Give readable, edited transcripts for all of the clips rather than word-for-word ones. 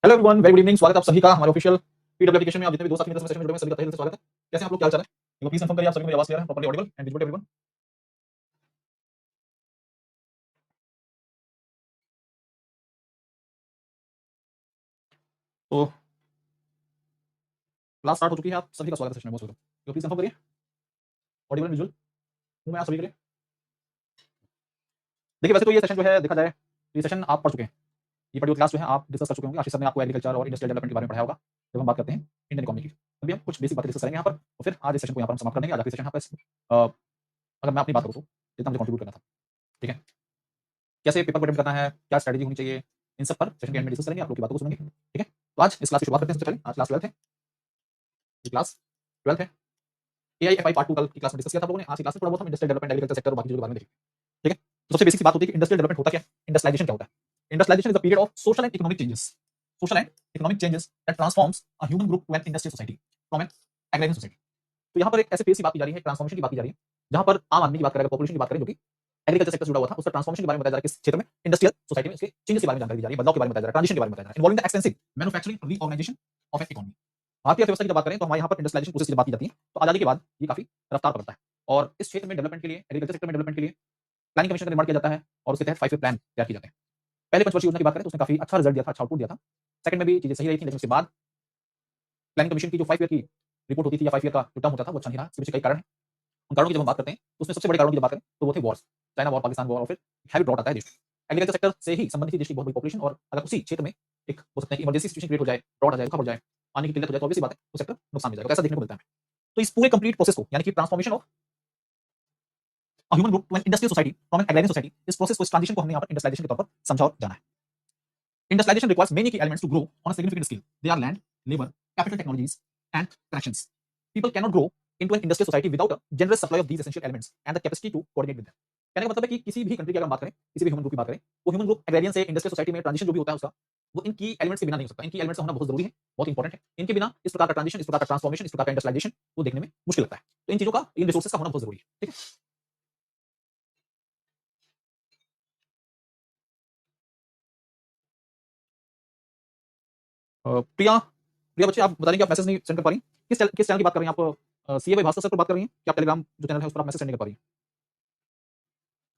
Hello everyone, very good evening. स्वागत है आप सभी का हमारे ऑफिशियल पीडब्ल्यू एप्लीकेशन में। आप जितने भी दोस्त साथी मित्र सेशन में जुड़े हैं सभी का तहे दिल से स्वागत है। कैसे हैं आप लोग, क्या चल रहा है? एक बार प्लीज कंफर्म करिए आप सभी को मेरी आवाज क्लियर है, properly audible and visible to everyone. तो क्लास स्टार्ट हो चुकी है, आप सभी का स्वागत है सेशन में, बहुत स्वागत है। तो प्लीज कंफर्म करिए ऑडिबल विजुअल हूं मैं आप सभी के लिए। देखिए, वैसे तो ये सेशन जो है देखा जाए ये सेशन आप पढ़ चुके हैं, ये पर्टिकुलर क्लास जो है आप डिस्कस कर चुके होंगे। आशीष सर ने आपको एग्रीकल्चर और इंडस्ट्रियल डेवलपमेंट के बारे में पढ़ाया होगा जब हम बात करते हैं इंडियन इकोनॉमी की। अभी हम कुछ बेसिक बातें डिस्कस करेंगे यहाँ पर, और फिर आज इस सेशन को यहाँ पर हम समाप्त कर देंगे। आज आखिरी सेशन यहाँ पर अगर मैं अपनी बात करूँ तो जितना मुझे कंट्रीब्यूट करना था, ठीक है, कैसे पेपर को अटेम्प्ट करना है, क्या स्ट्रेटजी होनी चाहिए, इन सब पर सेशन के एंड में डिस्कस करेंगे, आप लोग की बातों को सुनेंगे, ठीक है। तो आज इस क्लास की शुरुआत करते हैं। सबसे पहले आज क्लास 12 है, ये क्लास 12 है। एआईएफआई पार्ट 2 कल की क्लास में डिस्कस किया था आप लोगों ने। आज की क्लास में थोड़ा बहुत हम इंडस्ट्रियल डेवलपमेंट, एग्रीकल्चर सेक्टर और बाकी चीजों के बारे में देखेंगे, ठीक है। तो सबसे बेसिक सी बात होती है कि इंडस्ट्रियल डेवलपमेंट होता क्या है, इंडस्ट्रियलाइजेशन क्या होता है। Industrialisation is the period of social and economic changes, social and economic changes that transforms a human group to an industrial society from an agrarian society. तो यहाँ पर एक ऐसे फेज की बात की जा रही है, ट्रांसफॉर्मेशन की बात की जा रही है, जहां पर आम आदमी की बात करें, पॉपुलेशन की बात करें, जो कि एग्रीकल्चर सेक्टर से जुड़ा हुआ था, उसका ट्रांसफॉर्मेशन के बारे में बताया जा रहा है, किस क्षेत्र में, इंडस्ट्रियल सोसाइटी में इसके चेंजेस के बारे में जानकारी दी जा रही है, बदलाव के बारे में बताया जा रहा है, ट्रांजिशन के बारे में बताया जा रहा है, involving the extensive manufacturing reorganisation of an economy. भारतीय अर्थव्यवस्था की जब बात करें तो हमारे यहाँ पर इंडस्ट्रियलाइजेशन प्रोसेस की जब बात की जाती है तो आजादी के बाद ये काफी रफ्तार पकड़ता है, और इस क्षेत्र में डेवलपमेंट के लिए, एग्रीकल्चर सेक्टर में डेवलपमेंट के लिए प्लानिंग कमीशन का निर्माण किया जाता है, और उसके तहत 5 ईयर प्लान तैयार किए जाते हैं। पहले पंचवर्षीय योजना की बात करें तो उसने काफी अच्छा रिजल्ट दिया था, अच्छा आउटपुट दिया था। सेकंड में भी चीजें सही रही थी, लेकिन उसके बाद प्लानिंग कमीशन की जो 5 ईयर की रिपोर्ट होती थी या 5 ईयर का जो टर्म होता था वो अच्छा नहीं रहा। इसके पीछे कई कारण हैं। उन कारणों की जब हम बात करते हैं तो उसमें सबसे बड़े कारणों की जब बात करें तो वो थे Wars, China war, Pakistan war, और फिर हैवी ड्रॉट आता है देश में। एग्रीकल्चर सेक्टर से ही संबंधित थी देश की बहुत बड़ी पॉपुलेशन, और अगर उसी क्षेत्र में एक हो सकता है कि इमरजेंसी सिचुएशन क्रिएट हो जाए, ड्रॉट आ जाए, सूखा पड़ जाए, पानी की किल्लत हो जाए, तो ऑब्वियस सी बात है वो सेक्टर नुकसान में जाएगा। तो ऐसा देखने को मिलता है। तो इस पूरे कंप्लीट प्रोसेस को, यानी कि transformation of a human group to an industrial society from an agrarian society, इस प्रोसेस को, इस ट्रांजिशन को हमने यहाँ पर इंडस्ट्रियलाइजेशन के तौर पर समझा और जाना है। Industrialization requires many key elements to grow on a significant scale. They are land, labor, capital technologies, and connections. People cannot grow into an industrial society without a generous supply of these essential elements and the capacity to coordinate with them. कहने का मतलब है कि किसी भी country की अगर हम बात करें, किसी भी ह्यूमन ग्रुप की बात करें, वो ह्यूमन ग्रुप एग्रेरियन से इंडस्ट्रियल सोसाइटी में ट्रांजिशन जो भी होता है उसका, वो इन की एलिमेंट्स के बिना नहीं हो सकता। इनकी एलिमेंट्स का होना बहुत जरूरी है, बहुत इंपॉर्टेंट है। इनके बिना इस प्रकार का ट्रांजिशन, इस प्रकार का ट्रांसफॉर्मेशन, इस प्रकार का इंडस्ट्रियलाइजेशन वो देखने में मुश्किल लगता है। तो इन चीजों का, इन रिसोर्सेज का होना बहुत जरूरी है, ठीक है। प्रिया, प्रिया बच्चे, आप बता दें कि आप मैसेज नहीं सेंड कर पा रही, किस चैनल की बात कर रही हैं आप? सीए भाई भास्कर सर पर बात कर रही हैं, क्या टेलीग्राम जो चैनल है उस पर आप मैसेज सेंड नहीं कर पा रही हैं?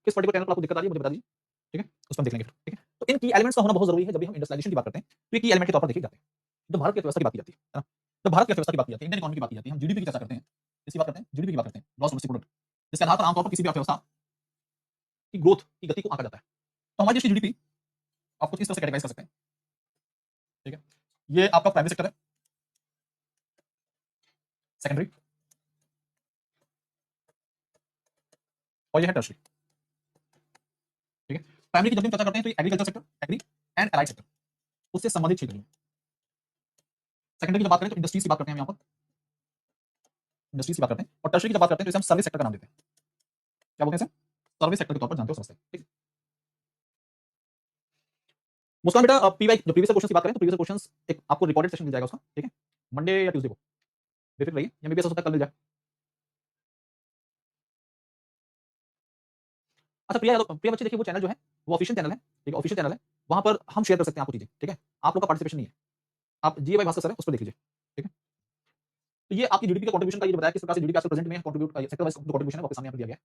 किस पर्टिकुलर चैनल पर आपको दिक्कत आ रही है मुझे बता दीजिए, ठीक है, उस पर हम देख लेंगे फिर, ठीक है। तो इन की एलिमेंट्स का होना बहुत जरूरी है जब भी हम इंडस्ट्रियलाइजेशन की बात करते हैं, तो ये की एलिमेंट के तौर पर देखे जाते हैं। तो भारत की अर्थव्यवस्था की बात की जाती है ना, तो भारत की अर्थव्यवस्था की बात की जाती है, इंडियन इकोनॉमी की बात की जाती है, हम जीडीपी की चर्चा करते हैं, इसकी बात करते हैं, जीडीपी की बात करते हैं, ग्रॉस डोमेस्टिक प्रोडक्ट, जिसके आधार पर आमतौर पर किसी भी अर्थव्यवस्था की ग्रोथ की गति को आंका जाता है। तो हमारे देश की जीडीपी आपको इस तरह से कैटेगराइज कर सकते हैं, ठीक है। ये आपका प्राइमरी सेक्टर है, सेकेंडरी, और ये है टर्शरी, ठीक है। प्राइमरी की जब भी हम चर्चा करते हैं तो agriculture sector, agri and allied sector, उससे संबंधित क्षेत्र। सेकेंडरी की जब बात करें तो इंडस्ट्रीज की बात करते हैं हम यहाँ पर, इंडस्ट्रीज की बात करते हैं, और टर्शरी की जब बात करते हैं तो इसे हम सर्विस सेक्टर का नाम देते हैं। क्या बोलते हैं इसे? सर्विस सेक्टर के तौर पर जानते हो, समझते हैं, ठीक है। मुस्कान बेटा, पीवाई जो प्रीवियस क्वेश्चन की बात करें तो प्रीवियस क्वेश्चन एक आपको रिकॉर्डेड सेशन मिल जाएगा उसका, ठीक है, मंडे या ट्यूसडे को, बेफिक्र रहिए, या मे भी ऐसा हो सकता है कल मिल जाए। अच्छा प्रिया यादव, प्रिया बच्चे, देखिए वो चैनल जो है वो ऑफिशियल चैनल है, ठीक है, ऑफिशियल चैनल है, वहां पर हम शेयर कर सकते हैं आपको चीजें, ठीक है। आप लोग का पार्टिसिपेशन नहीं है। आप जी भाई भास्कर सर है, उस पर देख लीजिए, ठीक है। तो ये आपकी जीडीपी का कंट्रीब्यूशन का ये बताया किस प्रकार से जीडीपी आजकल प्रेजेंट में कंट्रीब्यूट का सेक्टर वाइज जो कंट्रीब्यूशन है वो आपके सामने यहाँ पर दिया गया है।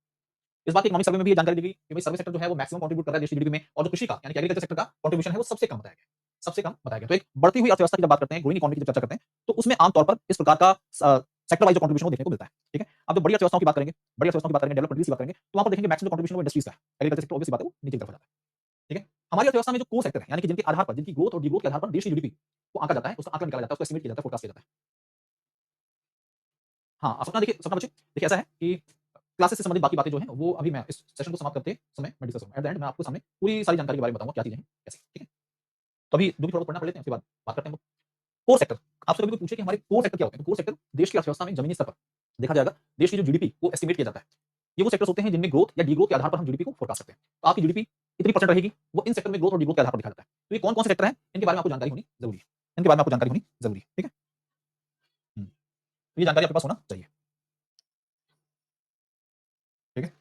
इस बात की इकोनॉमिक सर्वे में भी ये जानकारी दी गई कि भाई सर्विस सेक्टर जो है वो मैक्सिमम कंट्रीब्यूट कर रहा है देश की जीडीपी में, और जो कृषि का यानी कि एग्रीकल्चर सेक्टर का कंट्रीब्यूशन है वो सबसे कम बताया गया, सबसे कम बताया गया। तो एक बढ़ती हुई अर्थव्यवस्था की जब बात करते हैं, ग्रोइंग इकोनॉमी की जब चर्चा करते हैं, तो उसमें आमतौर पर इस प्रकार का सेक्टर वाइज जो कंट्रीब्यूशन देखने को मिलता है, ठीक है। अब जो बड़ी अर्थव्यवस्थाओं की बात करेंगे, बड़ी अर्थव्यवस्थाओं की बात करेंगे, डेवलप्ड कंट्रीज की बात करेंगे, तो वहां पर देखेंगे मैक्सिमम कंट्रीब्यूशन वो इंडस्ट्रीज का है, एग्रीकल्चर सेक्टर ऑब्वियस बात है वो नीचे की तरफ हो जाता है, ठीक है। हमारी अर्थव्यवस्था में जो कोर सेक्टर है, यानी कि जिनके आधार पर, जिनकी ग्रोथ और डिग्रोथ के आधार पर देश की जीडीपी को आंका जाता है, उसका आंकलन निकाला जाता है, उसको एस्टिमेट किया जाता है, फोरकास्ट किया जाता है। हाँ, सपना देखिए, सपना बच्चे देखिए, ऐसा है कि क्लासेस से संबंधित बाकी बातें जो हैं वो अभी मैं इस सेशन को समाप्त करते समय मैं डिस्कस करूंगा। एट द एंड मैं आपको सामने पूरी सारी जानकारी के बारे में बताऊंगा, क्या चीजें हैं कैसे, ठीक है। तो अभी जो भी थोड़ा बहुत पढ़ना पढ़ लेते हैं, उसके बाद बात करते हैं। कोर सेक्टर, आपसे कभी कोई पूछे कि हमारे कोर सेक्टर क्या होते हैं, तो कोर सेक्टर देश की अर्थव्यवस्था में जमीनी स्तर पर देखा जाएगा, देश की जो जीडीपी को एस्टिमेट किया जाता है, ये वो सेक्टर्स होते हैं जिनमें ग्रोथ या डीग्रोथ के आधार पर हम जीडीपी को फोरकास्ट करते हैं। तो आपकी जीडीपी इतनी परसेंट रहेगी, वो इन सेक्टर में ग्रोथ और डीग्रोथ के आधार पर दिखा जाता है। तो ये कौन कौन से सेक्टर हैं, इनके बारे में आपको जानकारी होनी जरूरी है, इनके बारे में आपको जानकारी होनी जरूरी है, ठीक है। तो ये जानकारी आपके पास होना चाहिए, ठीक है।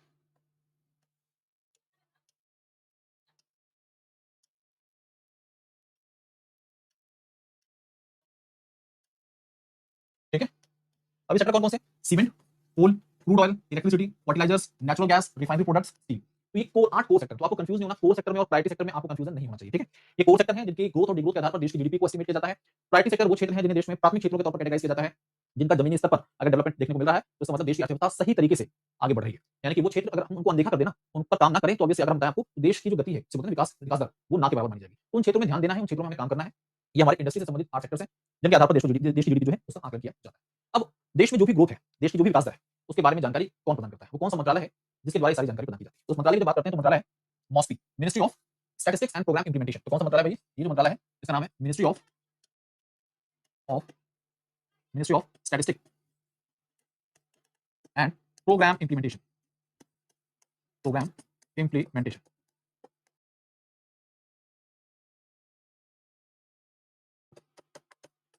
अभी सेक्टर कौन कौन से? Cement, coal, crude oil, electricity, fertilizers, natural gas, refinery products, steel. तो ये कोर 8 कोर सेक्टर, तो आपको कंफ्यूज नहीं होना, कोर सेक्टर में और प्रायोरिटी सेक्टर में आपको कंफ्यूजन नहीं होना चाहिए, ठीक है? ये कोर सेक्टर है जिनकी ग्रोथ और डिग्रोथ के आधार पर देश की जीडीपी को एस्टिमेट किया जाता है। प्रायोरिटी सेक्टर वो क्षेत्र है जिन्हें देश में प्राथमिक क्षेत्रों के तौर पर कैटेगराइज किया जाता है, जिनका जमीनी स्तर पर अगर डेवलपमेंट देखने को मिल रहा है तो इसका मतलब देश की अर्थव्यवस्था सही तरीके से आगे बढ़ रही है। यानी कि वो क्षेत्र अगर हम उनको अनदेखा कर देना, उन पर काम ना करें, तो ऑब्वियसली अगर हम बताएं आपको तो देश की जो गति है, जिसे बोलते हैं विकास विकास दर, वो ना के बराबर मानी जाएगी। तो उन क्षेत्रों में ध्यान देना है, उन क्षेत्रों में हमें काम करना है। ये हमारे इंडस्ट्री से संबंधित 8 सेक्टर्स हैं, जिनके आधार पर देश की जीडीपी जो है उसका आकलन किया जाता है। अब देश में जो भी ग्रोथ है, देश की जो भी विकास दर है, उसके बारे में जानकारी कौन प्रदान करता है? वो कौन सा मंत्रालय है जिसके द्वारा ये सारी जानकारी प्रदान की जाती है? तो उस मंत्रालय की जब बात करते हैं तो मंत्रालय है MoSPI, ministry of statistics and programme implementation. तो कौन सा मंत्रालय है भाई? ये जो मंत्रालय है इसका नाम है of ministry of statistics and programme implementation. Programme implementation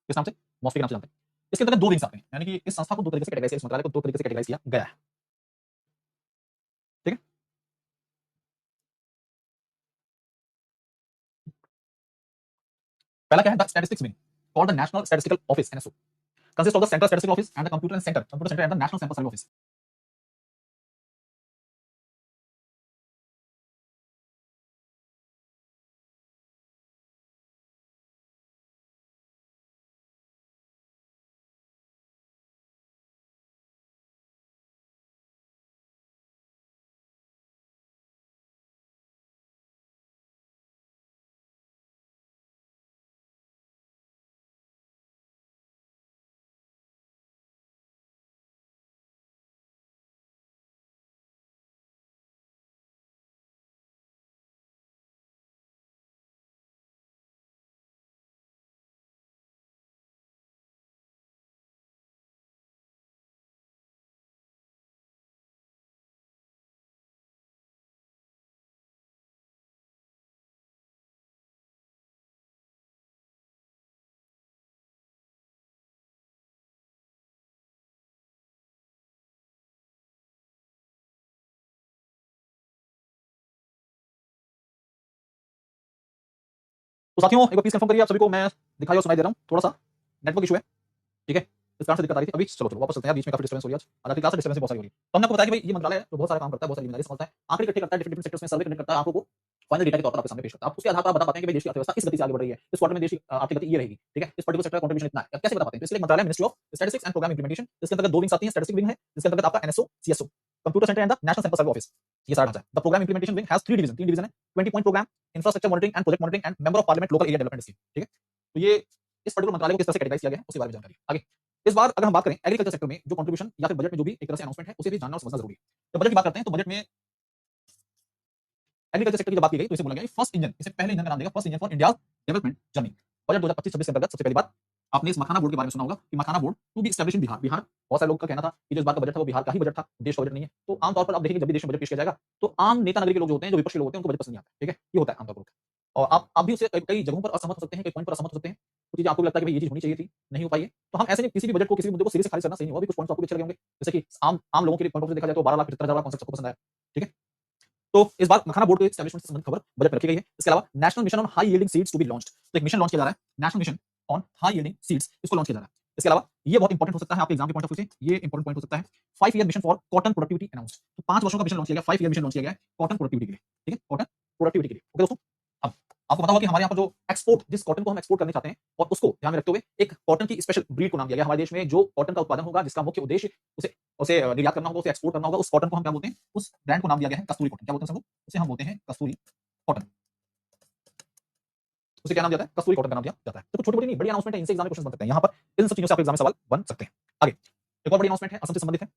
किस नाम से? मॉस्पी के नाम से जानते हैं। इसके अंतर्गत दो विंग्स आते हैं, यानी कि इस संस्था को दो तरीके से कैटेगराइज किया, इस मंत्रालय को दो तरीके से कैटेगराइज किया गया है, ठीक है? पहला क्या है? The statistics wing called the national statistical office NSO consist of the central statistical office and the computer centre and the national sample survey office. तो साथियों एक बार प्लीज कंफर्म करिए, आप सभी को मैं दिखाई और सुनाई दे रहा हूं? थोड़ा सा नेटवर्क इशू है, ठीक है? इस कारण से दिक्कत आ रही थी। अभी चलो वापस चलते हैं, बीच में काफी डिस्टर्बेंस हो रही है आज की क्लास में, डिस्टर्बेंस बहुत सारी हो रही है। तो हमने आपको बताया कि भाई ये मंत्रालय है जो बहुत सारे काम करता है, बहुत सारी जिम्मेदारी संभालता है, आंकड़े इकट्ठे करता है, डिफरेंट सेक्टर्स में सर्वे कंडक्ट करता है, आंकड़ों को फाइनल डेटा के तौर पर आपके सामने पेश करता है। आप उसके आधार पर बता पाते हैं कि भाई देश की अर्थव्यवस्था इस गति से आगे बढ़ रही है, इस क्वार्टर में देश की आर्थिक गति ये रहेगी, ठीक है? इस पर्टिकुलर सेक्टर का कंट्रीब्यूशन इतना है, अब कैसे बता पाते हैं? तो इसलिए मंत्रालय ministry of statistics and programme implementation, इसके अंतर्गत दो विंग्स आती हैं, स्टैटिस्टिक विंग है जिसके अंतर्गत आपका NSO CSO computer centre and the national sample survey office, ये सारा ढांचा है। The programme implementation wing has 3 division, 3 division है, 20 point programme, infrastructure monitoring and project monitoring and member of parliament local area development scheme, ठीक है? तो ये इस पर्टिकुलर मंत्रालय को किस तरह से कैटेगराइज किया गया है उसके बारे में जानकारी आगे। इस बार अगर हम बात करें एग्रीकल्चर सेक्टर में जो कंट्रीब्यूशन या फिर बजट में जो भी एक तरह से अनाउंसमेंट है, उसे भी जानना और समझना जरूरी है। तो बजट की बात करते हैं तो बजट में एग्रीकल्चर सेक्टर की जब बात की गई तो इसे बोला गया फर्स्ट इंजन, इसे पहले इंजन का नाम देगा, first engine for India development journey. Budget 2025-26 के अंतर्गत सबसे पहली बात आपने इस मखाना बोर्ड के बारे में सुना होगा कि makhana board to be established in Bihar. Bihar बहुत सारे लोगों का कहना था कि जो इस बार का बजट था वो बिहार का ही बजट था, देश का बजट नहीं है। तो आमतौर पर आप देखेंगे जब भी देश में बजट पेश किया जाएगा तो आम नेता नगरी के लोग जो होते हैं, जो विपक्ष के लोग होते हैं, उनको बजट पसंद नहीं आता, ठीक है? ये होता है आमतौर पर। और आप भी उससे कई जगहों पर असहमत हो सकते हैं, कई पॉइंट पर असहमत हो सकते हैं, कुछ चीजें आपको भी लगता है कि भाई ये चीज होनी चाहिए थी, नहीं हो पाई है। तो हम ऐसे नहीं, किसी भी बजट को, किसी भी मुद्दे को सिरे से खारिज करना सही नहीं होगा। भी कुछ पॉइंट्स आपको भी अच्छे लगे होंगे, जैसे कि आम आम लोगों के पॉइंट ऑफ व्यू देखा जाए तो 12,75,000 कॉन्सेप्ट सबको पसंद आया, ठीक है? तो इस बार मखाना बोर्ड के एस्टैब्लिशमेंट से संबंधित खबर बजट में रखी गई है। इसके अलावा national mission on high yielding seeds to be launched, तो एक मिशन लॉन्च किया जा रहा है, national mission on high yielding seeds, इसको लॉन्च किया जा रहा है। इसके अलावा ये बहुत इंपॉर्टेंट हो सकता है आपके एग्जाम के पॉइंट ऑफ व्यू से, ये इंपॉर्टेंट पॉइंट हो सकता है, 5 year mission for cotton productivity announced. तो 5 वर्षों का मिशन लॉन्च किया गया, 5 ईयर मिशन लॉन्च किया गया है कॉटन प्रोडक्टिविटी के लिए, ठीक है? कॉटन प्रोडक्टिविटी के लिए, ओके दोस्तों? अब आपको पता होगा कि हमारे यहाँ पर जो एक्सपोर्ट, जिस कॉटन को हम एक्सपोर्ट करने चाहते हैं और उसको ध्यान में रखते हुए एक कॉटन की स्पेशल ब्रीड को नाम दिया गया हमारे देश में, जो कॉटन का उत्पादन होगा, जिसका मुख्य उद्देश्य उसे उसे निर्यात करना होगा, उसे एक्सपोर्ट करना होगा, उस कॉटन को हम क्या बोलते हैं? उस ब्रांड को नाम दिया गया है कस्तूरी कॉटन। क्या बोलते हैं सब लोग? उसे हम बोलते हैं कस्तूरी कॉटन। उसे क्या नाम दिया जाता है? कस्तूरी कॉटन का नाम दिया जाता है। तो कुछ छोटी-मोटी नहीं, बड़ी अनाउंसमेंट है, इनसे एग्जाम में क्वेश्चन बन सकते हैं। यहाँ पर इन सब चीजों से आपके एग्जाम में सवाल बन सकते हैं। आगे एक और बड़ी अनाउंसमेंट है, असम से संबंधित है।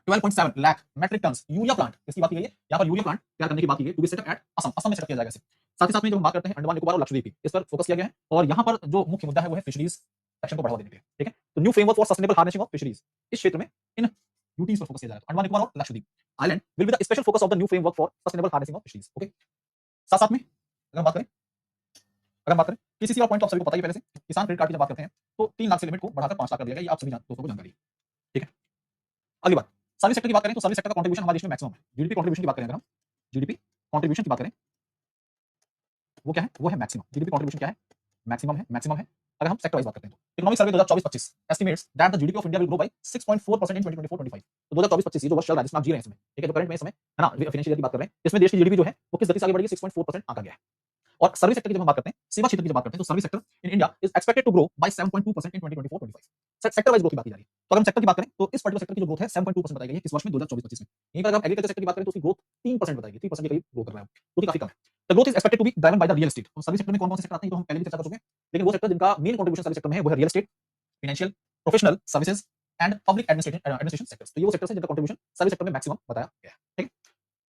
12.7 lakh metric tonne urea plant, इसकी बात की गई है। यहाँ पर यूरिया प्लांट तैयार करने की बात की गई, to be set up at Assam, Assam में सेटअप किया जाएगा इसे। साथ ही साथ में जब हम बात करते हैं अंडमान निकोबार और लक्षद्वीप की, इस पर फोकस किया गया है। और यहाँ पर जो मुख्य मुद्दा है वो है फिशरीज सेक्शन को बढ़ावा देने के लिए, ठीक है? तो new framework for sustainable harnessing of fisheries, इस क्षेत्र में इन यूटीज पर फोकस किया जाएगा। अंडमान निकोबार और Lakshadweep island will be the special focus of the new framework for sustainable harnessing of fisheries, okay? साथ साथ में अगर बात करें केसीसी और पॉइंट ऑफ सभी को पता ही पहले से, किसान क्रेडिट कार्ड की जब बात करते हैं तो 3 लाख से लिमिट को बढ़ाकर 5 लाख कर दिया गया। ये आप सभी दोस्तों को जानकारी है, ठीक है? अगली बात, सर्विस सेक्टर की बात करें तो सर्विस सेक्टर का कंट्रीब्यूशन हमारे देश में मैक्सिमम है। जीडीपी कंट्रीब्यूशन की बात करें, अगर हम जीडीपी कंट्रीब्यूशन की बात करें वो क्या है? वो है मैक्सिमम। जीडीपी कंट्रीब्यूशन क्या है? मैक्सिमम है, मैक्सिमम है। अगर हम सेक्टर वाइज बात करते हैं तो economic survey 2024-25 estimates that the GDP of India will grow by 6.4% इन 2024-25। तो 2024-25 ये जो वर्ष चल रहा है जिसमें आप जी रहे हैं इसमें, ठीक है, जो करंट में इस समय है ना, फाइनेंशियल ईयर की बात कर रहे हैं, इसमें देश की जीडीपी जो है वो किस गति से आगे बढ़ेगी, 6.4% आंका गया है। और सर्विस सेक्टर की जब हम बात करते हैं, सेवा क्षेत्र की जब बात करते हैं, तो service sector in India is expected to grow by 7.2% in 2024-25। Sector wise growth की बात की जा रही है। तो अगर हम सेक्टर की बात करें तो इस पर्टिकुलर सेक्टर की जो ग्रोथ है 7.2% बताई गई है इस वर्ष में 2024-25 में। यहीं पर अगर हम एग्रीकल्चर सेक्टर की बात करें तो उसकी ग्रोथ 3% बताई गई, 3% के करीब ग्रो कर रहा है, जो कि काफी कम है। The growth is expected to be driven by the real estate. तो सर्विस सेक्टर में कौन-कौन से सेक्टर आते हैं तो हम पहले भी चर्चा कर चुके हैं, लेकिन वो सेक्टर जिनका मेन कंट्रीब्यूशन सर्विस सेक्टर में है वो है real estate, financial, professional services and public administration sectors. तो ये वो सेक्टर्स हैं जिनका कंट्रीब्यूशन सर्विस सेक्टर में मैक्सिमम बताया गया है, ठीक है।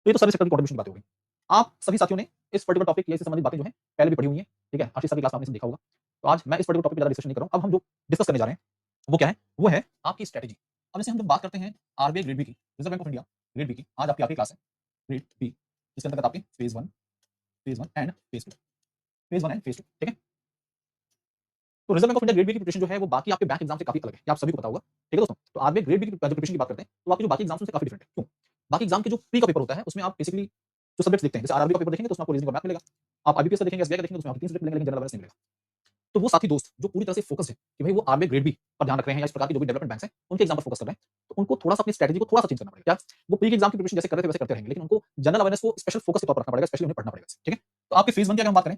तो ये तो सर्विस सेक्टर की कंट्रीब्यूशन की बात हो गई। आप सभी साथियों ने इस पर्टिकुलर टॉपिक या इससे संबंधित बातें जो हैं पहले भी पढ़ी हुई हैं, ठीक है, आशीष सर की क्लास में आपने देखा होगा। तो आज मैं इस पर्टिकुलर टॉपिक पे ज़्यादा डिस्कशन नहीं कर रहा हूं। अब हम जो डिस्कस करने जा रहे हैं वो क्या है, वो है आपकी स्ट्रेटजी। अब जैसे हम जब बात करते हैं आरबीआई ग्रेड बी की, Reserve Bank of India grade B की, आज आपकी क्लास है ग्रेड बी, जिसके अंतर्गत आपके phase 1 and phase 2, phase 1 and phase 2, ठीक है। तो Reserve Bank of India grade B की प्रिपरेशन जो है वो बाकी आपके बैंक एग्जाम से काफी अलग है, ये आप सभी को पता होगा, ठीक है दोस्तों। तो आरबीआई ग्रेड बी की प्रिपरेशन की बात करते हैं तो आपके जो बाकी एग्जाम्स से काफी डिफरेंट है। क्यों? बाकी एग्जाम के जो प्री का पेपर होता है उसमें आप बेसिकली जो सब्जेक्ट्स देखते हैं, जैसे आरआरबी का पेपर देखेंगे तो उसमें आपको रीजनिंग और मैथ मिलेगा। आप आईबीपीएस का देखेंगे, एसबीआई का देखेंगे तो उसमें आपको 3 सब्जेक्ट मिलेंगे, लेकिन जनरल अवेयरनेस नहीं मिलेगा। तो वो साथी दोस्त जो पूरी तरह से फोकस्ड है कि भाई वो आरबीआई ग्रेड बी पर ध्यान रख रहे हैं या इस प्रकार की जो भी डेवलपमेंट बैंक्स हैं उनके एग्जाम पर फोकस कर रहे हैं, तो उनको थोड़ा सा अपनी स्ट्रेटजी को थोड़ा सा चेंज करना पड़ेगा। क्या वो प्री के एग्जाम की प्रिपरेशन जैसे कर रहे थे वैसे करते रहेंगे, लेकिन उनको जनरल अवेयरनेस को स्पेशल फोकस के तौर पर रखना पड़ेगा, स्पेशली उन्हें पढ़ना पड़ेगा, ठीक है। तो आपके फेज 1 की अगर हम बात करें,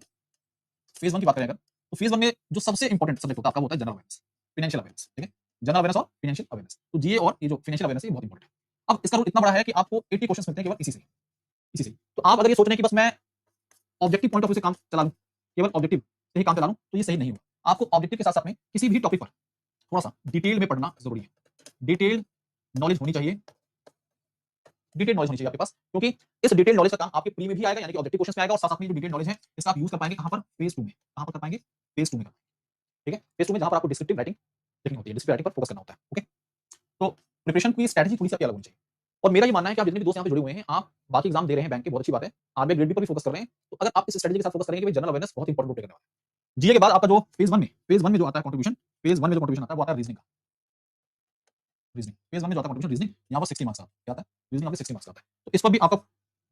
फेज 1 की बात करें अगर, तो फेज 1 में जो सबसे इंपॉर्टेंट सब्जेक्ट होता है आपका वो होता है जनरल अवेयरनेस, फाइनेंशियल अवेयरनेस, ठीक है। जनरल अवेयरनेस और फाइनेंशियल अवेयरनेस, तो जीए और ये जो फाइनेंशियल अवेयरनेस है बहुत इंपॉर्टेंट है। अब इसका रूल इतना बड़ा है कि आपको 80 क्वेश्चंस मिलते हैं केवल इसी से। तो आप अगर ये सोच रहे हैं कि बस मैं ऑब्जेक्टिव पॉइंट ऑफ व्यू से काम चला लूं, केवल ऑब्जेक्टिव से ही काम चला लूं, तो ये सही नहीं होगा। आपको ऑब्जेक्टिव के साथ साथ में किसी भी टॉपिक पर थोड़ा सा डिटेल में पढ़ना जरूरी है। डिटेल नॉलेज होनी चाहिए, डिटेल नॉलेज होनी चाहिए आपके पास, क्योंकि इस डिटेल नॉलेज का काम आपके प्री में भी आएगा, यानी कि ऑब्जेक्टिव क्वेश्चन में आएगा, और साथ साथ में जो डिटेल नॉलेज है इसका आप यूज कर पाएंगे कहां पर, फेज 2 में। कहां पर कर पाएंगे, फेज 2 में, ठीक है। फेज 2 में जहां पर आपको डिस्क्रिप्टिव राइटिंग लिखनी होती है, डिस्क्रिप्टिव राइटिंग पर फोकस करना होता है, ओके। तो प्रिपरेशन की स्ट्रेटजी थोड़ी सी अलग होनी चाहिए। और मेरा ये मानना है कि आप जितने भी दोस्त यहाँ पे जुड़े हुए हैं, आप बाकी एग्जाम दे रहे हैं बैंक के, बहुत अच्छी बात है, आरबीआई ग्रेड बी पर भी फोकस कर रहे हैं, तो अगर आप इस स्ट्रेटजी के साथ फोकस करेंगे कि जनरल अवेयरनेस बहुत इंपॉर्टेंट रोल प्ले करने वाला है। जीए के बाद आपका जो फेज 1 में जो आता है कंट्रीब्यूशन, फेज 1 में जो कंट्रीब्यूशन आता है वो आता है रीजनिंग का। रीजनिंग फेज 1 में जो आता है कंट्रीब्यूशन रीजनिंग, यहाँ पर 60 मार्क्स क्या आता है, रीजनिंग आपके 60 मार्क्स का आता है। तो इस पर भी आपका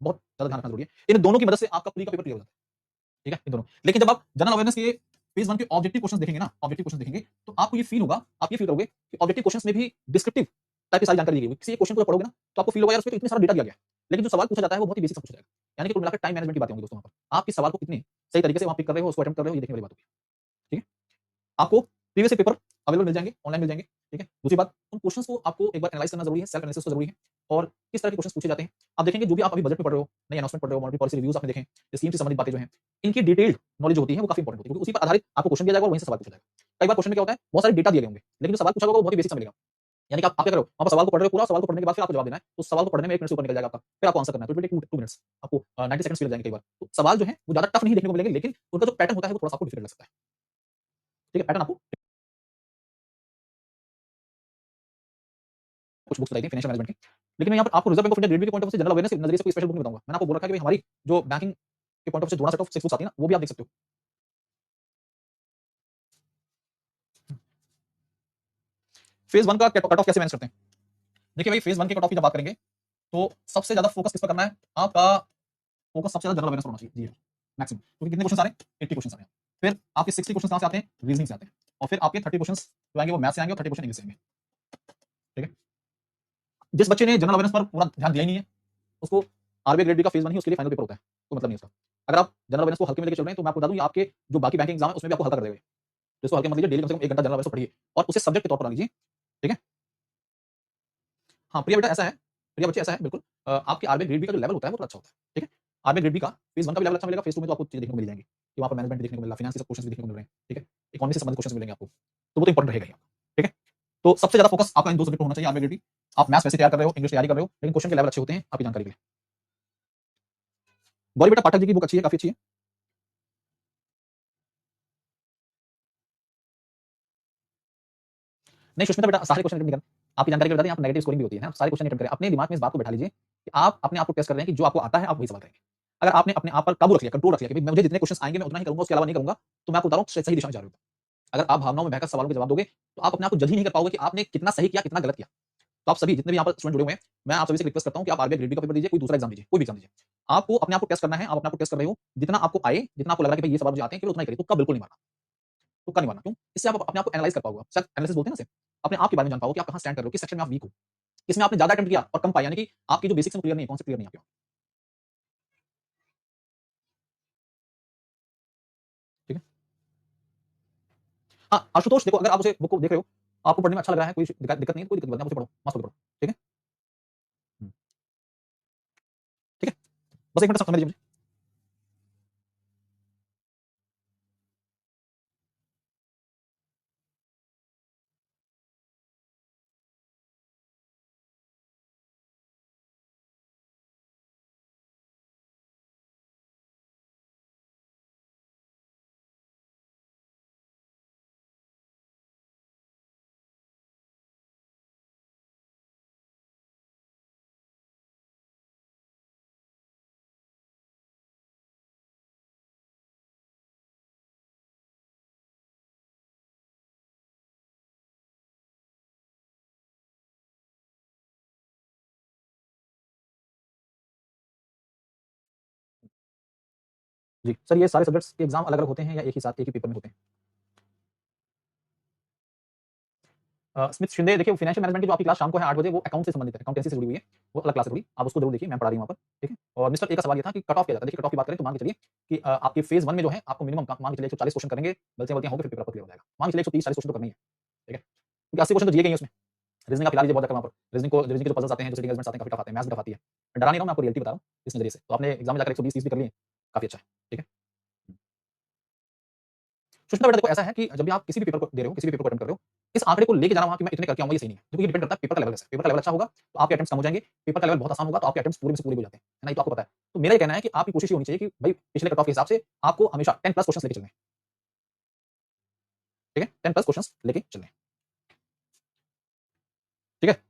बहुत ज्यादा ध्यान रखना जरूरी है। इन दोनों की मदद से आपका प्री का पेपर क्लियर हो जाता है, ठीक है, इन दोनों। लेकिन जब आप जनरल अवेयरनेस के फेज 1 के ऑब्जेक्टिव क्वेश्चंस देखेंगे ना, ऑब्जेक्टिव क्वेश्चंस देखेंगे तो आपको ये फील होगा, आप ये फील करोगे कि ऑब्जेक्टिव क्वेश्चंस में भी डिस्क्रिप्टिव टाइप की सारी जानकारी दी गई है। किसी एक क्वेश्चन को पढ़ोगे ना तो आपको फील होगा यार उसमें तो इतना सारा डेटा दिया गया है, लेकिन जो सवाल पूछा जाता है वो बहुत ही बेसिक सा पूछा जाएगा। यानी कि कुल मिलाकर टाइम मैनेजमेंट की बातें होंगी दोस्तों वहां पर। आप किस सवाल को कितने सही तरीके से वहां पिक कर रहे हो, उसको अटेम्प्ट कर रहे हो, ये देखने वाली बात होगी, ठीक है। आपको प्रीवियस पेपर अवेलेबल मिल जाएंगे, ऑनलाइन मिल जाएंगे, ठीक है। दूसरी बात, उन क्वेश्चंस को आपको एक बार एनालाइज करना जरूरी है, सेल्फ एनालिसिस जरूरी है, और किस तरह के क्वेश्चंस पूछे जाते हैं आप देखेंगे। जो भी आप अभी बजट में पढ़ रहे हो, नई अनाउंसमेंट पढ़ रहे हो, मॉनेटरी पॉलिसी रिव्यूज आपने देखें, स्कीम से संबंधित बातें जो हैं, इनकी डिटेल्ड नॉलेज होती है वो काफी इंपॉर्टेंट होती है, क्योंकि उसी पर आधारित आपको क्वेश्चन दिया जाएगा और वहीं से सवाल पूछा जाएगा। कई बार क्वेश्चन में क्या होता है, बहुत सारे डेटा दिए गए होंगे, लेकिन जो सवाल पूछा होगा वो बहुत ही बेसिक सा मिलेगा। यानी कि आप क्या करो, वहां पर सवाल को पढ़ रहे हो, पूरा सवाल को पढ़ने के बाद फिर आपको जवाब देना है, तो सवाल को पढ़ने में 1 मिनट से ऊपर निकल जाएगा आपका, फिर आपको आंसर करना है, तो इट विल टेक 2 मिनट्स, आपको 90 सेकंड्स भी लग जाएंगे कई बार। तो सवाल जो है वो ज्यादा टफ नहीं देखने को मिलेंगे, लेकिन उनका जो पैटर्न होता है वो थोड़ा सा आपको डिफरेंट लग सकता है, ठीक है। पैटर्न आपको कुछ बुक्स बताई थी फाइनेंशियल मैनेजमेंट की, लेकिन मैं यहाँ पर आपको Reserve Bank of India grade B के पॉइंट ऑफ व्यू से जनरल अवेयरनेस के नजरिए से कोई स्पेशल बुक नहीं बताऊंगा। मैंने आपको बोल रखा है कि भाई हमारी जो बैंकिंग के पॉइंट ऑफ व्यू से जोड़ा सेट ऑफ 6 बुक्स आती है ना, वो भी आप देख सकते हो। फेज 1 का कट ऑफ कैसे मैनेज करते हैं, देखिए भाई, फेज 1 के कट ऑफ की जब बात करेंगे तो सबसे ज्यादा फोकस किस पर करना है, आपका फोकस सबसे ज्यादा जनरल अवेयरनेस पर होना चाहिए जी, मैक्सिमम, क्योंकि कितने क्वेश्चन आ रहे हैं, 80 क्वेश्चन आ रहे हैं। फिर आपके 60 क्वेश्चन कहां से आते हैं, रीजनिंग से आते हैं, और फिर आपके 30 क्वेश्चन जो आएंगे वो मैथ से आएंगे और 30 क्वेश्चन इंग्लिश से आएंगे, ठीक है। जिस बच्चे ने जनरल अवेयरनेस पर पूरा ध्यान दिया ही नहीं है, उसको आरबीआई ग्रेड बी का फेज 1 ही उसके लिए फाइनल पेपर होता है, कोई मतलब नहीं है उसका। अगर आप जनरल अवेयरनेस को हल्के में लेके चल रहे हैं तो मैं आपको बता दूं, आपके जो बाकी बैंकिंग एग्जाम है उसमें भी आपको हल्का कर देंगे। तो इसको हल्के मत लीजिए, डेली कम से कम 1 घंटा जनरल अवेयरनेस पढ़िए और उसे सब्जेक्ट के तौर पर लीजिए, ठीक है। हाँ, प्रिया बेटा ऐसा है, प्रिया बच्चे ऐसा है बिल्कुल, आपके आरबीआई ग्रेड बी का जो लेवल होता है वो थोड़ा अच्छा होता है, ठीक है। आरबीआई ग्रेड बी का फेज 1 का भी लेवल अच्छा मिलेगा, फेज 2 में तो आपको चीजें देखने को मिल जाएंगी कि वहां पर मैनेजमेंट भी देखने को मिल रहा है, फाइनेंस के सब क्वेश्चंस भी देखने को मिल रहे हैं, ठीक है। इकोनॉमी से संबंधित क्वेश्चंस मिलेंगे आपको, तो वो तो इंपॉर्टेंट रहेगा ही, ठीक है। तो सबसे ज्यादा फोकस आपका इन दो सब्जेक्ट पर होना चाहिए आरबीआई ग्रेड बी। आप मैथ्स वैसे तैयार कर रहे हो, इंग्लिश तैयारी कर रहे हो, लेकिन क्वेश्चन के लेवल अच्छे होते हैं आपकी जानकारी के लिए। गौरी बेटा पाठक जी की बुक अच्छी है, काफी अच्छी है। नहीं सुष्मिता बेटा, सारे क्वेश्चन अटेम्प्ट नहीं करना, आपकी जानकारी के बता दें, आप नेगेटिव स्कोरिंग भी होती है ना, सारे क्वेश्चन अटेम्प्ट करें। अपने दिमाग में इस बात को बैठा लीजिए कि आप अपने आप को टेस्ट कर रहे हैं कि जो आपको आता है आप वही सवाल करेंगे। अगर आपने अपने आप पर काबू रख लिया, कंट्रोल रख लिया कि मुझे जितने क्वेश्चन आएंगे मैं उतना ही करूंगा, उसके अलावा नहीं करूंगा, तो मैं आपको बता रहा हूं सही दिशा में जा रहे हो। अगर आप भावनाओं में बहकर सवालों के जवाब दोगे तो आप अपने आप को जज ही नहीं कर पाओगे कि आपने कितना सही किया, कितना गलत किया। तो आप सभी जितने भी यहाँ पर स्टूडेंट जुड़े हुए हैं, मैं आप सभी से रिक्वेस्ट करता हूं कि आप आरबीआई ग्रेड बी का पेपर दीजिए, कोई दूसरा एग्जाम दीजिए, कोई भी एग्जाम दीजिए। आपको अपने आप को टेस्ट करना है, आप अपने आप को टेस्ट कर रहे हो, जितना आपको आए, जितना आपको लग रहा है कि भाई ये सवाल मुझे आते हैं, केवल उतना ही करिए, तुक्का बिल्कुल नहीं मारना। तुक्का नहीं मारना। क्यों? इससे आप अपने आप को एनालाइज कर पाओगे, सेल्फ एनालिसिस बोलते हैं ना इसे। अपने आप के बारे में जान पाओगे कि आप कहां स्टैंड कर रहे हो, किस सेक्शन में आप वीक हो, किसमें आपने ज्यादा अटेम्प्ट किया और कम पाया, यानी कि आपकी जो बेसिक्स हैं क्लियर नहीं है, कॉन्सेप्ट क्लियर नहीं है आपके। ठीक है। हाँ आशुतोष, देखो अगर आप उसे बुक को देख रहे हो, आपको पढ़ने में अच्छा लग रहा है, कोई दिक्कत नहीं है, कोई दिक्कत नहीं है, आप उसे पढ़ो, मस्त होकर पढ़ो। ठीक है। हम्म, ठीक है। बस एक मिनट समय दीजिए मुझे। जी सर, ये सारे सब्जेक्ट्स के एग्जाम अलग अलग होते हैं या एक ही साथ एक ही पेपर में होते हैं? स्मिथ शिंदे, देखिए फाइनेंशियल मैनेजमेंट की जो आपकी क्लास शाम को है 8 बजे, वो अकाउंट से संबंधित है, अकाउंटेंसी से जुड़ी हुई है, वो अलग क्लास है थोड़ी, आप उसको जरूर देखिए, मैम पढ़ा रही है वहाँ पर। ठीक है। और मिस्टर ए का सवाल ये था कि कट ऑफ क्या जाता है। देखिए कट ऑफ की बात करें तो मान के चलिए कि आपके फेज 1 में जो है आपको मिनिमम मान के चलिए 140 क्वेश्चन करेंगे, गलतियां गलतियां होंगी, फिर पेपर आपका क्लियर हो जाएगा। मान के चलिए 130 40 क्वेश्चन तो करनी है। ठीक है, क्योंकि 80 क्वेश्चन तो दिए गए हैं उसमें। रीजनिंग आप खिला लीजिए बहुत ज्यादा वहाँ पर, रीजनिंग के जो पजल्स आते हैं, जो सिटिंग एलिमेंट्स आते हैं, काफी टफ आते हैं, मैथ्स भी टफ आती है। मैं डरा नहीं रहा हूं, मैं आपको रियलिटी बता रहा हूँ इस नजरिए से। तो आपने एग्जाम में जाकर 120 30 भी कर लिए, काफी अच्छा है। ठीक है। सोचना बेटा, देखो ऐसा है कि जब भी आप किसी भी पेपर को दे रहे हो, किसी भी पेपर को अटेम्प्ट कर रहे हो, इस आंकड़े को लेके जाना वहां कि मैं इतने करके आऊंगा, ये सही नहीं है। देखो ये डिपेंड करता है पेपर का लेवल कैसा है। पेपर का लेवल अच्छा होगा तो आपके अटेम्प्ट्स कम हो जाएंगे, पेपर का लेवल बहुत आसान होगा तो आपके अटेम्प्ट्स पूरे में से पूरे हो जाते हैं, है ना? ये तो आपको पता है। तो मेरा ये कहना है कि आपकी कोशिश ये होनी चाहिए कि भाई पिछले कट ऑफ के हिसाब से आपको हमेशा 10 प्लस क्वेश्चन लेके चलने हैं। ठीक है, 10 प्लस क्वेश्चन लेके चलने हैं। ठीक है।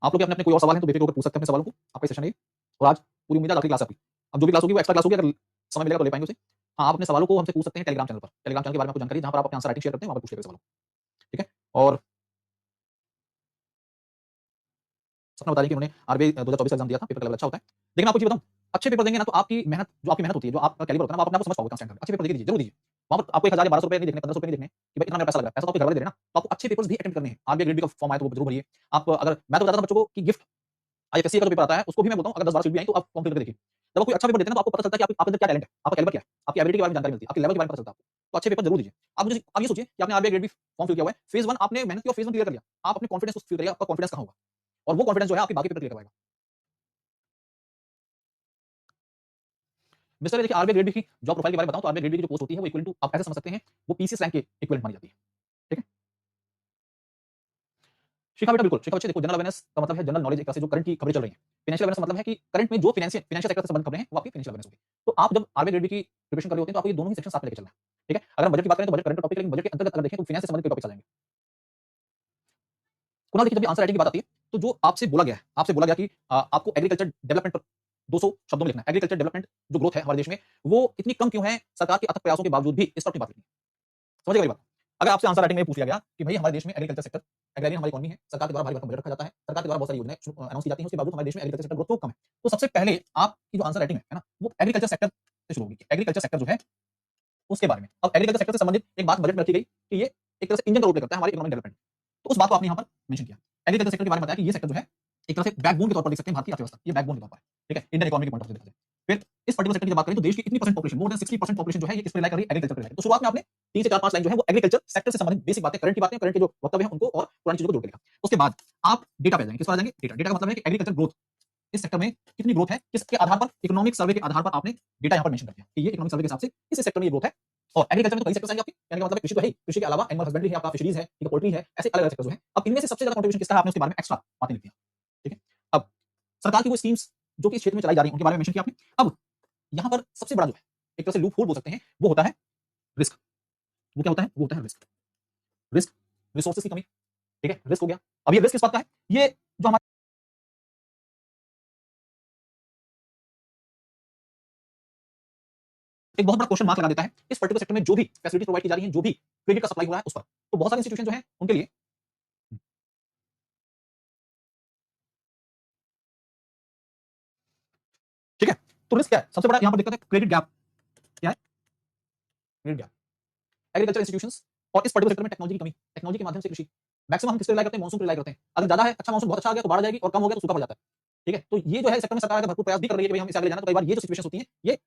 आप लोग के अपने अपने कोई और सवाल है तो बेफिक्र होकर पूछ सकते हैं अपने सवालों को, आपका सेशन है ये। और आज पूरी उम्मीद है आखिरी क्लास है आपकी। अब जो भी क्लास होगी वो एक्स्ट्रा क्लास होगी, अगर समय मिलेगा तो ले पाएंगे उसे। हाँ, आप अपने सवालों को हमसे पूछ सकते हैं टेलीग्राम चैनल पर। टेलीग्राम चैनल के बारे में आपको जानकारी, जहां पर आप अपने आंसर राइटिंग शेयर करते हैं, वहां पर पूछ लेते हैं सवालों। ठीक है। और सपना बता रही कि उन्होंने आरबीआई 2024 का एग्जाम दिया था, पेपर का लेवल अच्छा होता है। लेकिन आपको चीज बताऊं, अच्छे पेपर देंगे ना तो आपकी मेहनत, जो आपकी मेहनत होती है, जो आपका कैलिबर होता है ना, आप अपने आप को समझ पाओगे कहां स्टैंड कर रहे हो। अच्छे पेपर देके दीजिए, जरूर दीजिए। वहां पर आपको 1000 या 1200 रुपए नहीं देखने, 1500 रुपए नहीं देखने कि भाई इतना मेरा पैसा लग रहा है, पैसा तो आपके घर वाले दे रहे हैं ना। तो आपको अच्छे पेपर्स भी अटेम्प्ट करने हैं। आरबीआई ग्रेड बी का फॉर्म आया तो वो जरूर भरिए। आप अगर, मैं तो बताता था बच्चों को कि गिफ्ट आईएफएससी का जो पेपर आता है उसको भी मैं बोलता हूं, अगर 10 12 सीट भी आई तो आप फॉर्म फिल करके देखिए। जब आप कोई अच्छा पेपर देते हैं ना तो आपको पता चलता है कि आपके अंदर क्या टैलेंट है, आपका कैलिबर क्या है, आपकी एबिलिटी के बारे में जानकारी मिलती है, आपके लेवल के बारे में पता चलता है आपको। तो अच्छे पेपर जरूर दीजिए। आप ये सोचिए कि आपने RBI grade B form fill किया हुआ है, फेज 1 आपने मेहनत की और फेज 1 क्लियर कर लिया, आप अपने कॉन्फिडेंस को फील करिए, आपका कॉन्फिडेंस कहां होगा, और वो कॉन्फिडेंस जो है आपके बाकी पेपर क्लियर करवाएगा। मिस्टर, देखिए आरबीआई ग्रेड बी की जॉब प्रोफाइल के बारे में बताऊं तो आरबीआई ग्रेड बी की जो पोस्ट होती है वो इक्वल टू, आप ऐसे समझ सकते हैं, वो पीसीएस रैंक के इक्वल मानी जाती है। ठीक है। शिखा बेटा, बिल्कुल शिखा बच्चे, देखो जनरल अवेयरनेस का मतलब है जनरल नॉलेज, एक तरह से जो करंट की खबरें चल रही हैं। फाइनेंशियल अवेयरनेस का मतलब है कि करंट में जो फाइनेंशियल सेक्टर से संबंधित खबरें हैं वो आपकी फाइनेंशियल अवेयरनेस होगी। तो आप जब आरबीआई ग्रेड बी की प्रिपरेशन कर रहे होते हैं तो आपको ये दोनों ही सेक्शन साथ में लेके चलना है। ठीक है। अगर हम बजट की बात करें तो बजट करंट टॉपिक है, लेकिन बजट के अंतर्गत अगर देखें तो फाइनेंस से संबंधित टॉपिक आ जाएंगे। कुणाल, देखिए जब भी आंसर राइटिंग की बात आती है तो जो आपसे बोला गया है, आपसे बोला गया कि आपको एग्रीकल्चर डेवलपमेंट पर 200 शब्दों में लिखना है। एग्रीकल्चर डेवलपमेंट जो ग्रोथ है हमारे देश में, वो इतनी कम क्यों है सरकार के अथक प्रयासों के बावजूद भी, इस पर अपनी बात लिखनी है। समझिए मेरी बात। अगर आपसे आंसर राइटिंग में पूछ लिया गया कि भाई हमारे देश में एग्रीकल्चर सेक्टर, एग्रेरियन हमारी इकोनॉमी है, सरकार के द्वारा भारी भरकम बजट रखा जाता है, सरकार के द्वारा बहुत सारी योजनाएं अनाउंस की जाती हैं, उसके बावजूद हमारे देश में एग्रीकल्चर सेक्टर ग्रोथ तो कम है। तो सबसे पहले आपकी जो आंसर राइटिंग है ना, वो एग्रीकल्चर सेक्टर से शुरू होगी। एग्रीकल्चर सेक्टर जो है उसके बारे में। अब एग्रीकल्चर सेक्टर से संबंधित एक बात बजट में रखी गई कि ये एक तरह से इंजन का रोल प्ले करता है हमारे इकोनॉमिक डेवलपमेंट। तो उस बात को आपने यहाँ पर मेंशन किया। एग्रीकल्चर सेक्टर के बारे में बताया कि ये सेक्टर जो है एक तरह से बैकबोन के तौर पर देख सकते हैं भारत की अर्थव्यवस्था, ये बैकबोन के तौर पर है। ठीक है, इंडियन इकोनॉमी के पॉइंट ऑफ व्यू से देखा जाए। फिर इस पर्टिकुलर सेक्टर की बात करें तो देश की इतनी percent population, more than 60% population जो है ये किस पे रिलाई कर रही है, एग्रीकल्चर पे रिलाई। तो शुरुआत में आपने 3 से 4 5 लाइन जो है वो एग्रीकल्चर सेक्टर से संबंधित बेसिक बातें, करंट की बातें, करंट के जो वक्तव्य हैं उनको और पुरानी चीजों को जोड़ के लिखा। उसके बाद आप डेटा पे आ जाएंगे, किस पर आ जाएंगे, डेटा। डेटा का मतलब है कि एग्रीकल्चर ग्रोथ, इस सेक्टर में कितनी ग्रोथ है, किसके आधार पर, इकोनॉमिक सर्वे के आधार पर आपने डेटा यहाँ पर मेंशन कर दिया कि ये इकोनॉमिक सर्वे के हिसाब से इस सेक्टर में ये ग्रोथ है। और एग्रीकल्चर में तो कई सेक्टर्स आएंगे आपके, कहने का मतलब है कृषि तो है ही, कृषि के अलावा एनिमल हस्बेंड्री है, आपका फिशरीज है, ठीक है, पोल्ट्री है, ऐसे अलग अलग सेक्टर जो है। अब इनमें से सबसे ज्यादा कंट्रीब्यूशन किसका है, आपने उसके बारे में एक्स्ट्रा बातें लिख दिया। ठीक है। अब सरकार की वो स्कीम्स जो कि इस क्षेत्र में चलाई जा रही है उनके बारे में मेंशन किया आपने। अब यहाँ पर सबसे बड़ा जो है, एक तरह से लूप होल बोल सकते हैं, वो होता है रिस्क। वो क्या होता है, वो होता है रिस्क। रिस्क, रिसोर्सेज की कमी। ठीक है, रिस्क हो गया। अब ये रिस्क किस बात का है, ये जो हमारे एक बहुत बड़ा क्वेश्चन मार्क लगा देता है इस पर्टिकुलर सेक्टर में जो भी फैसिलिटी प्रोवाइड की जा रही है, जो भी क्रेडिट का सप्लाई हो रहा है उस पर। तो बहुत सारे इंस्टीट्यूशन जो है उनके लिए, ठीक है, तो रिस्क क्या है, सबसे बड़ा यहां पर दिक्कत है क्रेडिट गैप। क्या है क्रेडिट गैप। एग्रीकल्चर इंस्टीट्यूशंस और इस पर्टिकुलर सेक्टर में टेक्नोलॉजी की कमी, टेक्नोलॉजी के माध्यम से कृषि मैक्सिमम हम किस पे रिलाई करते हैं, मॉनसून पे रिलाई करते हैं। अगर ज्यादा है, अच्छा मॉनसून बहुत अच्छा आ गया तो बाढ़ आ जाएगी, और कम हो गया तो सूखा पड़ जाता है। ठीक है, तो ये जो है सेक्टर में सरकार अगर भरपूर प्रयास भी कर रही है कि भाई हम इसे आगे ले जाना, तो कई बार ये जो सिचुएशन होती है ये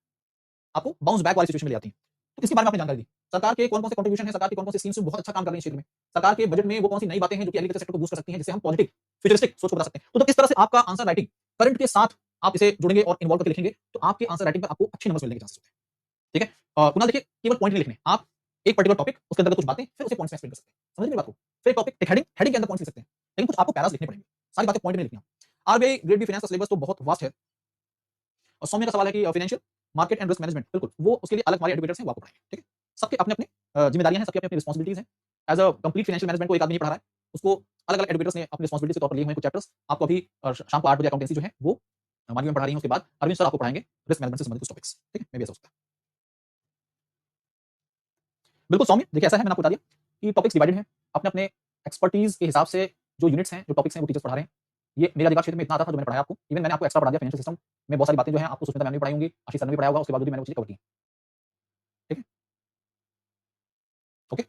आपको बाउंस बैक वाली सिचुएशन में ले आती है। तो इसके बारे में आपने जानकारी दी, सरकार के कौन कौन से कंट्रीब्यूशन है, सरकार की कौन कौन सी स्कीम्स बहुत अच्छा काम कर रही है क्षेत्र में, सरकार के बजट में वो कौन सी नई बातें हैं जो कि एग्रीकल्चर सेक्टर को बूस्ट कर सकती हैं, जिससे हम पॉजिटिव फ्यूचरिस्टिक सोच को बता सकते हैं। तो जब इस तरह से आपका आंसर राइटिंग करंट के साथ आप इसे जुड़ेंगे और इन्वॉल्व करके लिखेंगे, तो आपके आंसर राइटिंग पर आपको अच्छे नंबर मिलने के चांसेस होते हैं। ठीक है, कुणाल देखिए, केवल पॉइंट नहीं लिखने, आप एक पर्टिकुलर टॉपिक उसके अंदर कुछ बातें फिर उसे पॉइंट्स में एक्सप्लेन कर सकते हैं। समझ मेरी बात को, फिर एक टॉपिक, एक हेडिंग, हेडिंग के अंदर पॉइंट्स लिख सकते हैं, लेकिन कुछ आपको पैरास लिखने पड़ेंगे, सारी बातें पॉइंट में लिखनी है। आरबीआई ग्रेड बी फाइनेंस का सिलेबस तो बहुत वास्ट है, और सौम्य का सवाल है कि financial market and risk management, बिल्कुल वो उसके लिए अलग हमारे एडुकेटर्स हैं, वो आपको पढ़ाएंगे। ठीक है, सबके अपने अपने जिम्मेदारियां हैं, सबकी अपनी अपनी रिस्पांसिबिलिटीज हैं। As a complete financial management को एक आदमी नहीं पढ़ा रहा है, उसको अलग अलग एडुकेटर्स ने अपनी रिस्पांसिबिलिटी के तौर पर लिए हुए कुछ चैप्टर्स आपको अभी शाम को 8 बजे अकाउंटेंसी जो है वो मानवी में पढ़ा रही है, उसके बाद अरविंद सर आपको पढ़ाएंगे रिस्क मैनेजमेंट से संबंधित कुछ टॉपिक्स। ठीक है, मैं भी ऐसा सोचता हूं। बिल्कुल सौम्य, देखिए ऐसा है, मैंने आपको बता दिया कि टॉपिक्स डिवाइडेड हैं अपने अपने एक्सपर्टीज के हिसाब से। जो यूनिट्स हैं, जो टॉपिक्स हैं, वो टीचर्स पढ़ा रहे हैं। ये मेरे अधिकार क्षेत्र में इतना आता था जो मैंने पढ़ाया आपको, इवन मैंने आपको एक्स्ट्रा पढ़ा दिया फाइनेंशियल सिस्टम में, बहुत सारी बातें जो हैं आपको सुष्मिता मैम ने भी पढ़ाई होंगी, आशीष सर ने भी पढ़ाया होगा, उसके बाद भी मैंने वो चीजें कवर की हैं। ठीक है, ओके,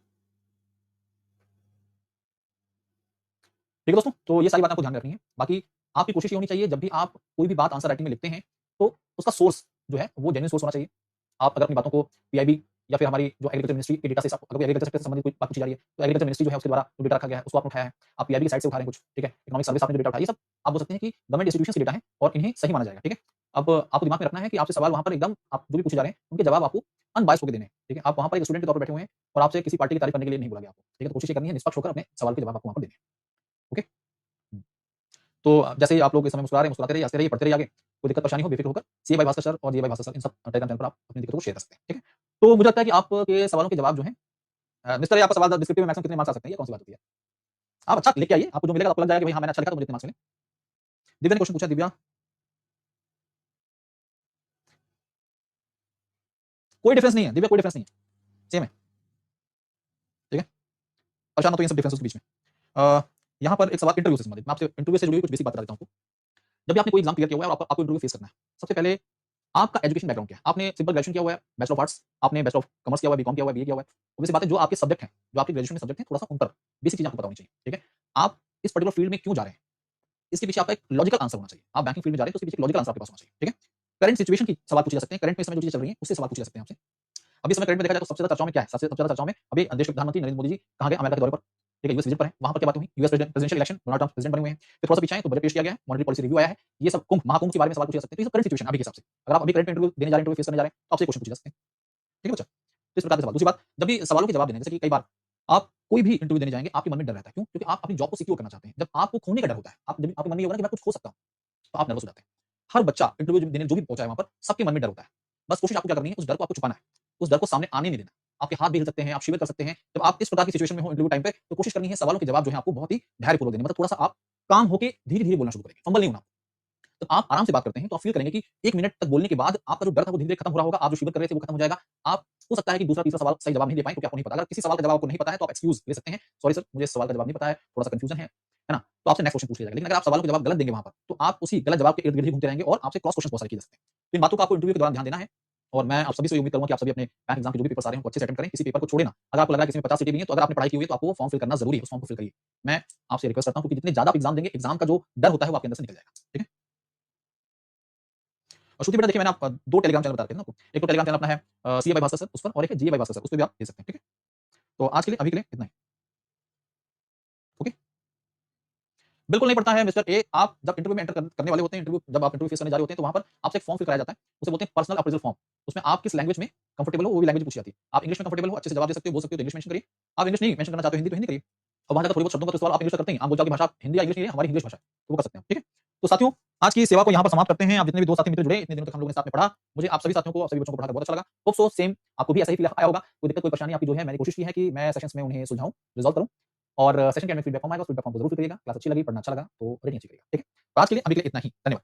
ठीक है दोस्तों, तो ये सारी बातें आपको ध्यान में रखनी है। बाकी आपकी कोशिश ये होनी चाहिए, जब भी आप कोई भी बात आंसर राइटिंग में लिखते हैं, तो उसका सोर्स जो है वो जेन्युइन सोर्स होना चाहिए। आप अगर अपनी बातों को पीआईबी या फिर हमारी जो एग्रीकल्चर मिनिस्ट्री के डेटा से, अगर कोई एग्रीकल्चर से संबंधित कोई बात पूछी जा रही है, तो एग्रीकल्चर मिनिस्ट्री जो है उसके द्वारा जो डेटा रखा गया है उसको आपने उठाया है, आप पीआईबी की साइट से उठा रहे हैं कुछ, ठीक है, इकोनॉमिक सर्विस आपने जो डेटा उठाया, ये सब आप बोल सकते हैं कि गवर्नमेंट इंस्टीट्यूशन के डेटा है और इन्हें सही माना जाएगा। ठीक है, अब आपको दिमाग में रखना है कि आपसे सवाल वहां पर एकदम आप जो भी पूछे जा रहे हैं उनके जवाब आपको अनबायस्ड होकर देने हैं। ठीक है, आप वहां पर एक स्टूडेंट के तौर पर बैठे हुए हैं और आपसे किसी पार्टी की तारीफ करने के लिए नहीं बोला गया आपको। ठीक है, तो कोशिश ये करनी है निष्पक्ष होकर अपने सवाल के जवाब आपको वहां पर देने हैं। ओके, तो जैसे ही आप लोग इस समय मुस्कुरा रहे हैं, मुस्कुराते रहिए, हँसते रहिए, पढ़ते रहिए आगे। कोई दिक्कत परेशानी हो बेफिक्र होकर सीए भाई भास्कर सर और जीए भाई भास्कर सर, इन सब टेलीग्राम चैनल पर आप अपनी दिक्कतों को शेयर कर सकते हैं। ठीक है, तो मुझे लगता है कि आपके सवालों के जवाब जो हैं, मिस्टर, ये आपका सवाल था डिस्क्रिप्टिव में मैक्सिमम कितने मार्क्स आ सकते हैं, ये कौन सी बात होती है? आप अच्छा लिख के आइए, आपको जो मिलेगा आपको लग जाएगा कि भाई हाँ, मैंने अच्छा लिखा तो मुझे इतने मार्क्स मिले। दिव्या ने क्वेश्चन पूछा, दिव्या, कोई डिफरेंस नहीं है दिव्या, कोई डिफरेंस नहीं है, सेम है। ठीक है, परेशान मत होइए इन सब डिफरेंसेस के बीच में। यहाँ पर एक सवाल इंटरव्यू से संबंधित, मैं आपसे इंटरव्यू से जुड़ी हुई कुछ बेसिक बात बता देता हूँ आपको। जब भी आपने कोई एग्जाम क्लियर किया हुआ है और आपको इंटरव्यू फेस करना है, सबसे पहले आपका एजुकेशन बैकग्राउंड क्या है? आपने सिंपल ग्रेजुएशन किया हुआ है, बैचलर ऑफ आर्ट्स, आपने बैचलर ऑफ कॉमर्स किया हुआ है, बीकॉम किया हुआ है, बीए किया हुआ है। ऑब्वियस सी बात है, जो आपके सब्जेक्ट हैं, जो आपके ग्रेजुएशन में सब्जेक्ट हैं, थोड़ा-सा उन पर बेसिक चीज़ें आपको पता होनी चाहिए। ठीक है? आप इस पर्टिकुलर फील्ड में क्यों जा रहे हैं? इसके पीछे आपका एक लॉजिकल आंसर होना चाहिए। आप बैंकिंग फील्ड में जा रहे हैं, तो उसके पीछे एक लॉजिकल आंसर आपके पास होना चाहिए। ठीक है? करंट सिचुएशन की सवाल पूछे जा सकते हैं, करंट में इस समय जो चीज़ें चल रही हैं, उससे सवाल पूछे जा सकते हैं आपसे। अभी इस समय करंट में देखा जाए तो सबसे ज़्यादा चर्चाओं में क्या है? सबसे ज़्यादा चर्चाओं में अभी देश के प्रधानमंत्री नरेंद्र मोदी जी कहाँ गए? अमेरिका के दौरे पर। ठीक है, यूएस विजिट पर हैं। वहाँ पर क्या बातें हुई? US presidential election, Donald Trump president बने हुए हैं। फिर थोड़ा-सा पीछे आएँ तो बजट पेश किया गया है, मॉनेटरी पॉलिसी रिव्यू आया है। ये सब कुंभ, महाकुंभ के बारे में सवाल पूछे जा सकते हैं। तो ये सब करंट सिचुएशन है अभी के हिसाब से। अगर आप अभी करंट में इंटरव्यू देने जा रहे हैं, इंटरव्यू फेस करने जा रहे हैं, तो आपसे क्वेश्चन पूछे जा सकते हैं। ठीक है बच्चा? तो इस प्रकार के सवाल। दूसरी बात, जब भी सवालों के जवाब देने हैं, जैसे कि कई बार आप कोई भी इंटरव्यू देने जाएँगे, आपके मन में डर रहता है। क्यों? क्योंकि आप अपनी जॉब को सिक्योर करना चाहते हैं। जब आपको खोने का डर होता है, आप जब आपके मन में ये होगा ना कि मैं कुछ खो सकता हूँ, तो आप नर्वस हो जाते हैं। हर बच्चा इंटरव्यू देने जो भी पहुँचा है वहाँ पर, सबके मन में डर होता है। बस कोशिश आपको क्या करनी है, उस डर को आपको छुपाना है। उस डर को सामने आने नहीं देना। आपके हाथ भी हिल सकते हैं, आप शिविर कर सकते हैं। जब आप इस प्रकार की सिचुएशन में हो इंटरव्यू टाइम पे, तो कोशिश करनी है सवालों के जवाब जो है आपको बहुत ही धैर्यपूर्वक देने, मतलब थोड़ा-सा आप काम होके धीरे-धीरे बोलना शुरू करेंगे, फंबल नहीं होना। जब आप आराम से बात करते हैं, तो आप फ़ील करेंगे कि 1 मिनट तक बोलने के बाद आपका जो डर था वो धीरे-धीरे खत्म हो रहा होगा, आप जो शिविर कर रहे थे वो खत्म हो जाएगा। आप हो सकता है कि दूसरा, तीसरा सवाल सही जवाब नहीं दे पाएँ क्योंकि आपको नहीं पता। अगर किसी सवाल का जवाब आपको नहीं पता है तो आप एक्सक्यूज़ ले सकते हैं, सॉरी सर मुझे इस सवाल का जवाब नहीं पता है, थोड़ा-सा कन्फ्यूज़न है ना? तो आपसे नेक्स्ट क्वेश्चन पूछ लिया जाएगा। लेकिन अगर आप सवालों के जवाब गलत देंगे वहाँ पर, तो आप उसी गलत जवाब के इर्द-गिर्द ही घूमते रहेंगे और आपसे क्रॉस क्वेश्चन बहुत सारे किए जा सकते हैं। तो इन बातों को आपको इंटरव्यू के दौरान ध्यान देना है, और मैं आप सभी से उम्मीद करूँगा कि आप सभी अपने बैंक एग्ज़ाम के जो भी पेपर्स आ रहे हैं उनको अच्छे से अटेंड करें, किसी पेपर को छोड़े ना। अगर आपको लग रहा है किसी में 50 सीटें भी हैं, तो अगर आपने पढ़ाई की हुई है तो आपको वो फॉर्म फिल करना ज़रूरी है, उस फॉर्म को फिल करिए। मैं आपसे रिक्वेस्ट करता हूँ क्योंकि जितने ज़्यादा आप एग्ज़ाम देंगे, एग्ज़ाम का जो डर होता है वो आपके अंदर से निकल जाएगा। ठीक है? और श्रुति बेटा देखिए, मैंने आपको 2 टेलीग्राम चैनल बता रखे थे ना आपको। एक तो टेलीग्राम चैनल अपना है सीए बाय भास्कर सर, उस पर, और एक है जीए बाय भास्कर सर, उस पे भी आप भेज सकते हैं। ठीक है? तो आज के लिए, अभी के लिए इतना ही। ओके? बिल्कुल नहीं पड़ता है मिस्टर ए। आप जब इंटरव्यू में एंटर करने वाले होते हैं, इंटरव्यू जब आप इंटरव्यू फेस करने जा रहे होते हैं, तो वहाँ पर आपसे एक फॉर्म फिल कराया जाता है। उसे बोलते हैं पर्सनल अप्रेज़ल फॉर्म। उसमें आप किस लैंग्वेज में कंफर्टेबल हो, वो भी लैंग्वेज पूछी जाती है। आप इंग्लिश में कंफर्टेबल हो, अच्छे से जवाब दे सकते हो, बोल सकते हो तो इंग्लिश मेंशन करिए। आप इंग्लिश नहीं मेंशन करना चाहते हो, हिंदी तो हिंदी करिए। और वहाँ जाकर थोड़ी बहुत शब्दों का तो सवाल आप इंग्लिश में करते हैं। आप बोलचाल की भाषा हिंदी या इंग्लिश नहीं है, हमारी इंग्लिश भाषा है, तो वो कर सकते हैं। ठीक है? तो साथियों, आज की सेवा को यहाँ पर समाप्त करते हैं। आप जितने भी 2 साथी मित्र जुड़े, इतने दिनों तक हम लोगों ने साथ में पढ़ा। मुझे आप सभी साथियों को, आप सभी बच्चों को पढ़ाकर बहुत अच्छा लगा। होप सो सेम आपको भी ऐसा ही फील आया होगा। कोई दिक्कत, कोई परेशानी आपकी जो है, मैंने कोशिश की है कि मैं सेशंस में उन्हें सुलझाऊँ, रिज़ॉल्व करूँ। और सेशन के एंड में फीडबैक फॉर्म आएगा, उस फीडबैक फॉर्म को ज़रूर फिल करिएगा। क्लास अच्छी लगी, पढ़ना अच्छा लगा तो रेटिंग अच्छी करिएगा। ठीक है? तो आज के लिए, अभी के लिए इतना ही। धन्यवाद।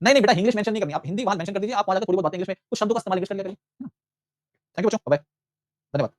नहीं, नहीं बेटा, इंग्लिश मेंशन नहीं करनी, आप हिंदी वहाँ मेंशन कर दीजिए, आप वहाँ जाकर थोड़ी बहुत बातें इंग्लिश में, कुछ शब्दों का इस्तेमाल इंग्लिश कर लिया करिए, है ना? थैंक यू बच्चों, बाय-बाय, धन्यवाद।